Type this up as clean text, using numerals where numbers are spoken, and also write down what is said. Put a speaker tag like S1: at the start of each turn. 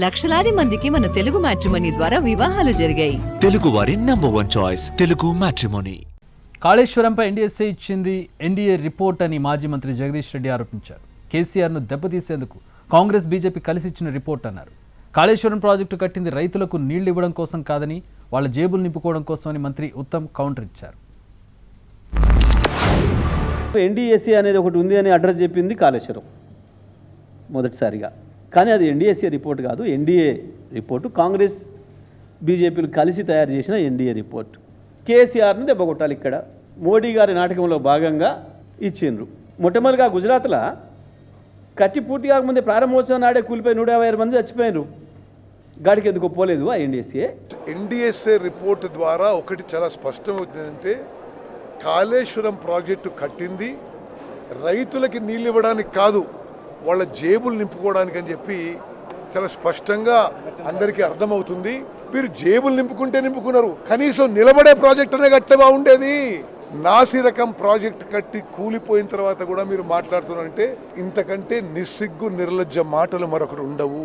S1: లక్షలాది మందికి మన తెలుగు మ్యాట్రిమోనీ ద్వారా వివాహాలు జరిగాయి.
S2: తెలుగు వారి #1 చాయిస్ తెలుగు మ్యాట్రిమోనీ.
S3: కాళేశ్వరంపై ఎన్డీఎస్ఏ ఇచ్చింది ఎన్డీఏ రిపోర్ట్ అని మాజీ మంత్రి జగదీష్ రెడ్డి ఆరోపించారు. కేసీఆర్ను దెబ్బతీసేందుకు కాంగ్రెస్ బీజేపీ కలిసి ఇచ్చిన రిపోర్ట్ అన్నారు. కాళేశ్వరం ప్రాజెక్టు కట్టింది రైతులకు నీళ్లు ఇవ్వడం కోసం కాదని వాళ్ళ జేబులు నింపుకోవడం కోసమని మంత్రి ఉత్తమ్ కౌంటర్ ఇచ్చారు.
S4: ఎన్డీఎస్ఏ అనేది ఒకటి ఉంది అని అడ్రస్ చెప్పింది కాళేశ్వరం మొదటిసారిగా. కానీ అది ఎన్డీఎస్ఏ రిపోర్ట్ కాదు, ఎన్డీఏ రిపోర్టు. కాంగ్రెస్ బీజేపీలు కలిసి తయారు చేసిన ఎన్డీఏ రిపోర్ట్. కేసీఆర్ని దెబ్బకొట్టాలి. ఇక్కడ మోడీ గారి నాటకంలో భాగంగా ఇచ్చిండ్రు. మొట్టమొదటిగా గుజరాత్లో కట్టి పూర్తి కాకముందే ప్రారంభోత్సవం నాడే కూలిపోయి 156 మంది చచ్చిపోయినారు. గాడికి ఎందుకు పోలేదు ఆ
S5: ఎన్డీఎస్ఏ రిపోర్ట్ ద్వారా ఒకటి చాలా స్పష్టమవుతుందంటే కాళేశ్వరం ప్రాజెక్టు కట్టింది రైతులకి నీళ్ళు ఇవ్వడానికి కాదు, వాళ్ళ జేబులు నింపుకోవడానికి అని చెప్పి చాలా స్పష్టంగా అందరికీ అర్థమవుతుంది. మీరు జేబులు నింపుకుంటే నింపుకున్నారు, కనీసం నిలబడే ప్రాజెక్ట్ అనే కట్టే బాగుండేది. నాసి రకం ప్రాజెక్ట్ కట్టి కూలిపోయిన తర్వాత కూడా మీరు మాట్లాడుతున్నారంటే ఇంతకంటే నిస్సిగ్గు నిర్లజ్జ మాటలు మరొకటి ఉండవు.